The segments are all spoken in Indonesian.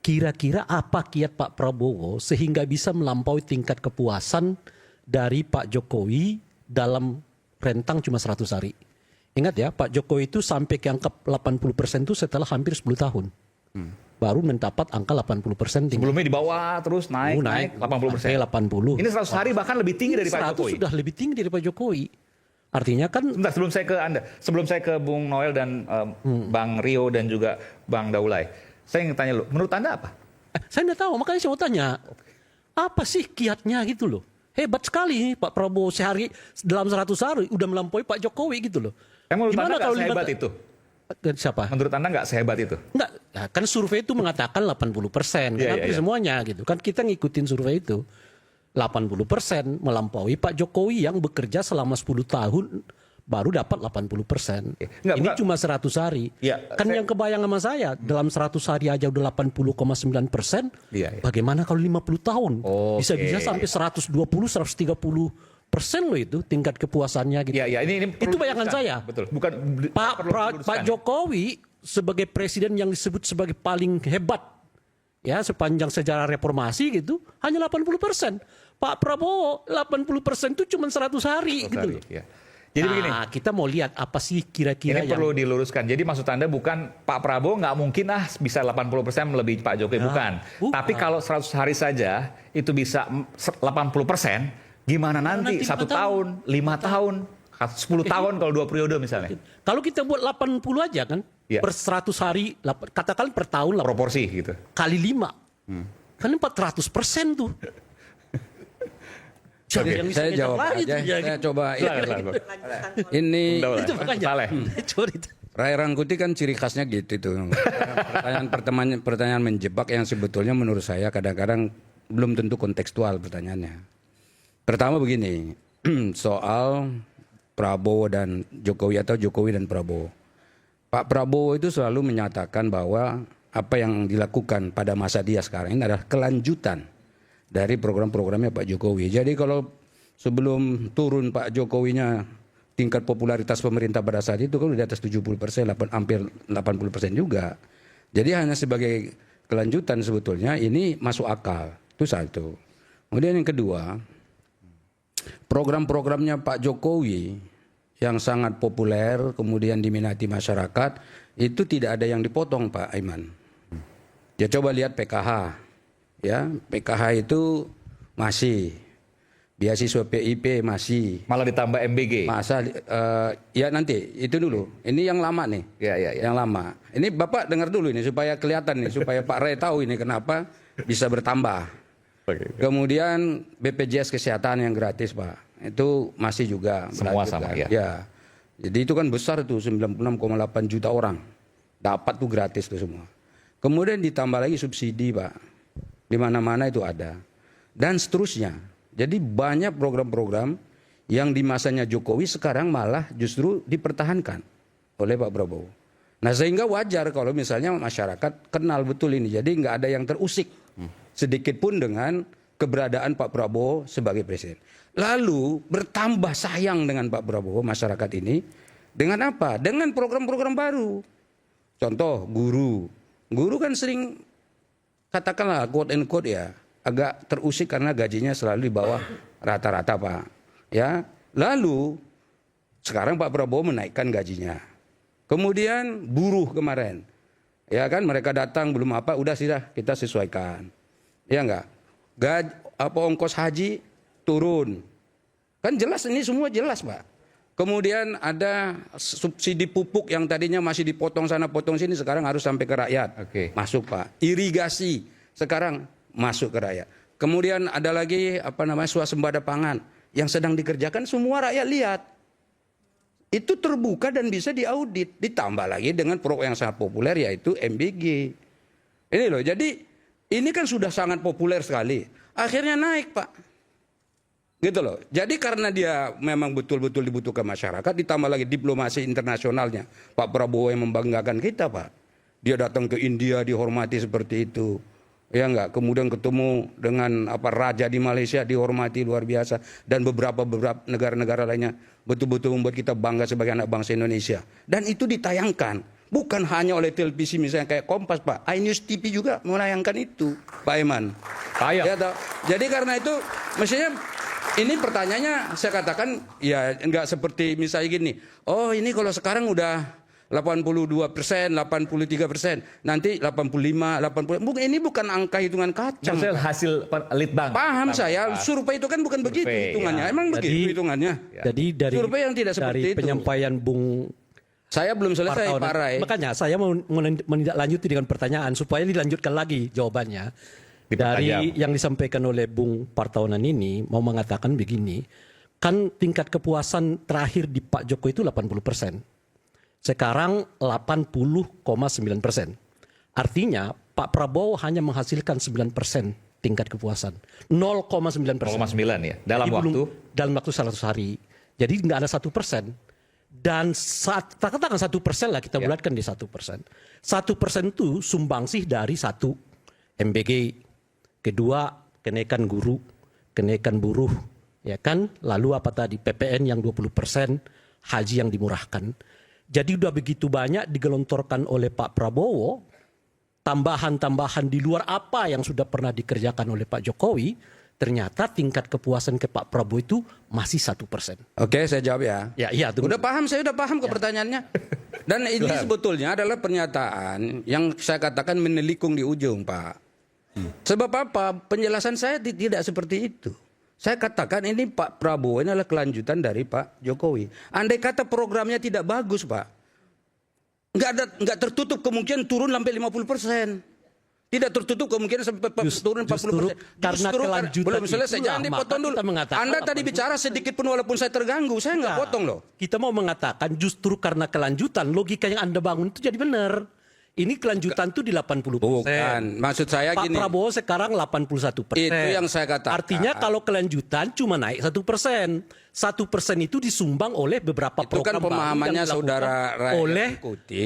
kira-kira apa kiat Pak Prabowo sehingga bisa melampaui tingkat kepuasan dari Pak Jokowi dalam rentang cuma 100 hari. Ingat ya, Pak Jokowi itu sampai ke angka 80% itu setelah hampir 10 tahun. Baru mendapat angka 80% tinggi. Sebelumnya di bawah terus naik 80%. 80. Ini 100 hari bahkan lebih tinggi dari Pak 100 Jokowi. sudah lebih tinggi dari Pak Jokowi. Artinya kan Sebentar, sebelum saya ke Bung Noel dan Bang Rio dan juga Bang Daulay, saya ingin tanya lu, menurut Anda apa? saya nggak tahu, makanya saya mau tanya. Apa sih kiatnya gitu loh. Hebat sekali Pak Prabowo sehari dalam 100 hari udah melampaui Pak Jokowi gitu loh. Menurut Gimana Anda nggak kalau sehebat itu? Siapa? Menurut Anda nggak sehebat itu? Enggak, ya, kan survei itu mengatakan 80%. Iya, Hampir iya. semuanya gitu. Kan kita ngikutin survei itu. 80% melampaui Pak Jokowi yang bekerja selama 10 tahun baru dapat 80%. Enggak, Ini bukan. cuma 100 hari. Ya, Kan saya- yang kebayang sama saya, dalam 100 hari aja udah 80,9%. Iya, iya. Bagaimana kalau 50 tahun? Oke. Bisa-bisa sampai 120, 130% loh itu tingkat kepuasannya gitu. Iya, ini Itu perlu bayangan diluruskan. saya. Betul. Bukan perlu diluruskan, Pak ya. Jokowi sebagai presiden yang disebut sebagai paling hebat ya sepanjang sejarah reformasi gitu hanya 80%. Pak Prabowo 80% itu cuma 100 hari gitu loh. Iya. Jadi begini, Kita mau lihat apa sih kira-kira ini yang perlu diluruskan. Jadi maksud Anda bukan Pak Prabowo nggak mungkin bisa 80% melebihi Pak Jokowi, bukan. bukan. Tapi kalau 100 hari saja itu bisa 80%, gimana nanti? nanti 1 lima tahun, 5 tahun, 10 tahun kalau 2 periode misalnya. kalau kita buat 80 aja kan Iya. per 100 hari katakan per tahun lah, Proporsi gitu. kali 5. Kan 400% tuh. Siapa yang bisa Saya ngejar jawab lagi aja. tuh, ya, saya gitu. coba. Silakan, Bang. Ini Daulay. Itu makanya. Saleh. Coba itu. Ray Rangkuti kan ciri khasnya gitu tuh. Pertanyaan menjebak yang sebetulnya menurut saya kadang-kadang belum tentu kontekstual pertanyaannya. Pertama begini, soal Prabowo dan Jokowi atau Jokowi dan Prabowo. Pak Prabowo itu selalu menyatakan bahwa apa yang dilakukan pada masa dia sekarang ini adalah kelanjutan dari program-programnya Pak Jokowi. Jadi kalau sebelum turun Pak Jokowinya tingkat popularitas pemerintah pada saat itu kan udah di atas 70%, hampir 80% juga. Jadi hanya sebagai kelanjutan sebetulnya ini masuk akal. Itu satu. Kemudian yang kedua, program-programnya Pak Jokowi yang sangat populer kemudian diminati masyarakat itu tidak ada yang dipotong Pak Aiman. Ya coba lihat PKH. Ya, PKH itu masih, beasiswa PIP masih, Malah ditambah MBG. masa ya nanti itu dulu. Ini yang lama nih, Ya. yang lama. Ini Bapak dengar dulu ini supaya kelihatan nih, supaya Pak Ray tahu ini kenapa bisa bertambah. Oke. Kemudian BPJS Kesehatan yang gratis Pak, itu masih juga Semua melanjutkan. sama, ya. Ya, jadi itu kan besar tuh 96,8 juta orang dapat tuh gratis tuh semua. Kemudian ditambah lagi subsidi Pak. Di mana-mana itu ada. Dan seterusnya. Jadi banyak program-program yang di masanya Jokowi sekarang malah justru dipertahankan oleh Pak Prabowo. Nah sehingga wajar kalau misalnya masyarakat kenal betul ini. Jadi nggak ada yang terusik sedikit pun dengan keberadaan Pak Prabowo sebagai presiden. Lalu bertambah sayang dengan Pak Prabowo masyarakat ini. Dengan apa? Dengan program-program baru. Contoh guru. Guru kan sering katakanlah quote and quote ya agak terusik karena gajinya selalu di bawah rata-rata Pak. Ya, lalu sekarang Pak Prabowo menaikkan gajinya. Kemudian buruh kemarin, ya kan mereka datang belum apa, udah sudah kita sesuaikan, ya enggak. Ongkos haji turun, kan jelas ini semua jelas Pak. Kemudian ada subsidi pupuk yang tadinya masih dipotong sana potong sini sekarang harus sampai ke rakyat. Oke. Masuk Pak. Irigasi sekarang masuk ke rakyat. Kemudian ada lagi swasembada pangan yang sedang dikerjakan semua rakyat lihat. Itu terbuka dan bisa diaudit. Ditambah lagi dengan program yang sangat populer yaitu MBG. Ini loh, jadi ini kan sudah sangat populer sekali. Akhirnya naik Pak. Gitu loh. Jadi karena dia memang betul-betul dibutuhkan masyarakat, ditambah lagi diplomasi internasionalnya. Pak Prabowo yang membanggakan kita Pak. Dia datang ke India dihormati seperti itu. Ya enggak, kemudian ketemu dengan raja di Malaysia dihormati luar biasa dan beberapa negara-negara lainnya betul-betul membuat kita bangga sebagai anak bangsa Indonesia. Dan itu ditayangkan. Bukan hanya oleh televisi misalnya kayak Kompas, Pak. iNews TV juga menayangkan itu, Pak Eman. Payah. Ya, toh. Jadi karena itu mestinya ini pertanyaannya saya katakan ya nggak seperti misalnya gini. Oh ini kalau sekarang udah 82%, 83%, nanti 85, 80. Ini bukan angka hitungan kacang. Maksudnya hasil litbang. Paham saya, survei itu kan bukan begitu hitungannya. ya. Emang begitu hitungannya. Jadi dari Survei yang tidak seperti dari itu. penyampaian Bung Saya belum selesai, Partaunan. Pak Rai. Makanya saya mau menindaklanjuti dengan pertanyaan supaya dilanjutkan lagi jawabannya. Dari yang disampaikan oleh Bung Partaunan ini mau mengatakan begini, kan tingkat kepuasan terakhir di Pak Jokowi itu 80%. Sekarang 80,9%. Artinya Pak Prabowo hanya menghasilkan 9% tingkat kepuasan. 0,9%. 0,9 ya. Dalam Jadi waktu. dalam waktu 100 hari. Jadi nggak ada 1%. Dan katakan 1% lah kita bulatkan di 1%. 1% itu sumbangsih dari 1 MBG, kedua kenaikan guru, kenaikan buruh, ya kan? Lalu apa tadi PPN yang 20%, haji yang dimurahkan. Jadi udah begitu banyak digelontorkan oleh Pak Prabowo, tambahan-tambahan di luar apa yang sudah pernah dikerjakan oleh Pak Jokowi, ternyata tingkat kepuasan ke Pak Prabowo itu masih 1%. Oke, saya jawab ya. Ya, iya. Udah paham, saya udah paham ke pertanyaannya. Dan ini sebetulnya adalah pernyataan yang saya katakan menelikung di ujung, Pak. Sebab apa? Penjelasan saya tidak seperti itu. Saya katakan ini Pak Prabowo ini adalah kelanjutan dari Pak Jokowi. Andai kata programnya tidak bagus, Pak, nggak tertutup kemungkinan turun sampai 50%. Tidak tertutup kemungkinan sampai turun 40%. Karena kelanjutan belum selesai, jangan dipotong dulu. Anda tadi bicara sedikit pun walaupun saya terganggu, saya nggak potong loh. Kita mau mengatakan justru karena kelanjutan, logika yang Anda bangun itu jadi benar. Ini kelanjutan tuh di 80%. Bukan, maksud saya Pak gini. Prabowo sekarang 81%. Itu yang saya katakan. Artinya kalau kelanjutan cuma naik 1%. 1% itu disumbang oleh beberapa Itu kan program baru pemahamannya yang dilakukan saudara Rai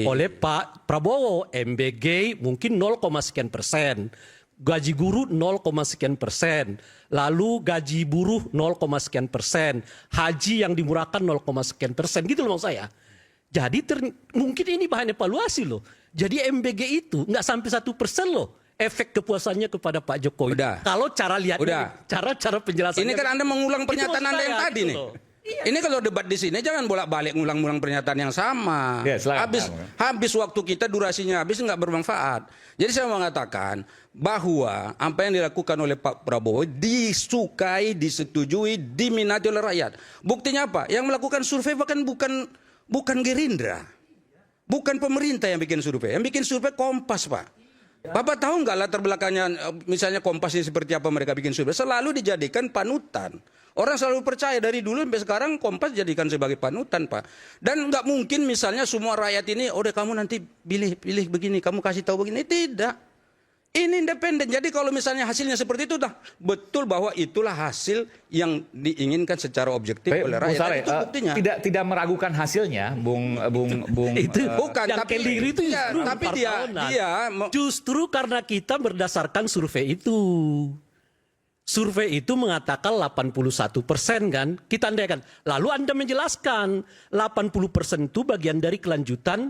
oleh Pak Prabowo. MBG mungkin 0, sekian persen. Gaji guru 0, sekian persen. Lalu gaji buruh 0, sekian persen. Haji yang dimurahkan 0, sekian persen. Gitu loh maksud saya. Jadi mungkin ini bahan evaluasi loh. Jadi MBG itu nggak sampai 1% loh efek kepuasannya kepada Pak Jokowi. Udah. Kalau cara lihatnya, cara penjelasannya. Ini kan Anda mengulang pernyataan Anda yang tadi nih. Ini kalau debat di sini jangan bolak-balik ngulang-ngulang pernyataan yang sama. Ya, habis waktu kita durasinya habis nggak bermanfaat. Jadi saya mengatakan bahwa apa yang dilakukan oleh Pak Prabowo disukai, disetujui, diminati oleh rakyat. Buktinya apa? Yang melakukan survei bahkan bukan Gerindra. Bukan pemerintah yang bikin survei. Yang bikin survei Kompas, Pak. Bapak tahu nggak latar belakangnya misalnya Kompas ini seperti apa mereka bikin survei? Selalu dijadikan panutan. Orang selalu percaya dari dulu sampai sekarang Kompas jadikan sebagai panutan, Pak. Dan nggak mungkin misalnya semua rakyat ini, oh deh kamu nanti pilih begini, kamu kasih tahu begini. Tidak. Ini independen. Jadi kalau misalnya hasilnya seperti itu, dah betul bahwa itulah hasil yang diinginkan secara objektif oleh rakyat. Saleh, itu buktinya. Tidak meragukan hasilnya, Bung. Itu bukan. yang Tapi keliru itu ya, justru tapi Partaunan. dia Justru karena kita berdasarkan survei itu. Survei itu mengatakan 81% kan. Kita andaikan. Lalu Anda menjelaskan 80% itu bagian dari kelanjutan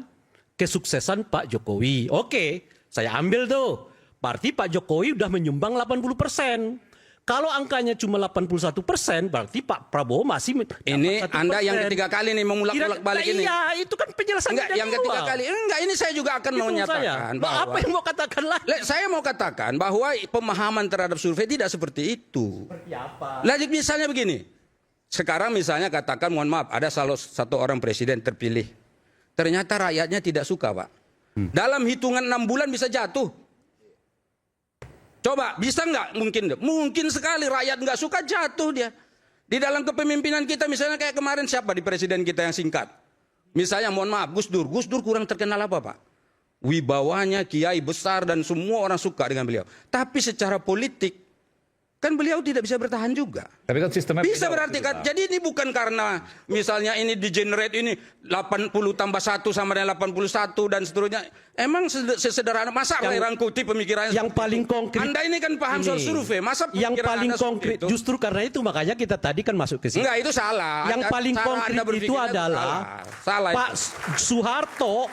kesuksesan Pak Jokowi. Oke, saya ambil tuh. Berarti Pak Jokowi udah menyumbang 80%. Kalau angkanya cuma 81%, berarti Pak Prabowo masih ini 1%. Anda yang ketiga kali nih mengulak-ulak balik ini. Iya, itu kan penjelasan Enggak, yang ketiga kali. Enggak, ini saya juga akan mau menyatakan bahwa apa yang mau katakan lagi? Saya mau katakan bahwa pemahaman terhadap survei tidak seperti itu. Seperti apa? Lanjut misalnya begini. Sekarang misalnya katakan mohon maaf ada satu orang presiden terpilih. Ternyata rakyatnya tidak suka, Pak. Dalam hitungan 6 bulan bisa jatuh. Coba, bisa nggak? Mungkin sekali rakyat nggak suka jatuh dia. Di dalam kepemimpinan kita misalnya kayak kemarin siapa di presiden kita yang singkat? Misalnya mohon maaf Gus Dur kurang terkenal apa Pak? Wibawanya kiai besar dan semua orang suka dengan beliau. Tapi secara politik kan beliau tidak bisa bertahan juga. Tapi kan sistemnya bisa berarti kan. Jadi ini bukan karena misalnya ini degenerate ini 80 tambah 1 sama dengan 81 dan seterusnya. Emang sesederhana masa rangkuti pemikirannya. Yang paling konkret. Anda ini kan paham soal survei. Masa yang paling konkret justru karena itu makanya kita tadi kan masuk ke sini. Enggak, itu salah. Yang paling konkret itu adalah salah Pak Soeharto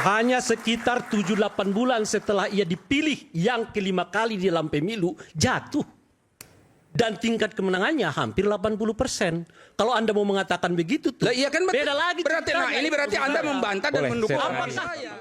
hanya sekitar 7-8 bulan setelah ia dipilih yang kelima kali di dalam pemilu, jatuh. Dan tingkat kemenangannya hampir 80%. Kalau Anda mau mengatakan begitu tuh, Lah iya kan beda lagi. berarti, nah ini berarti Anda membantah dan Boleh, mendukung saya apa tanya. saya.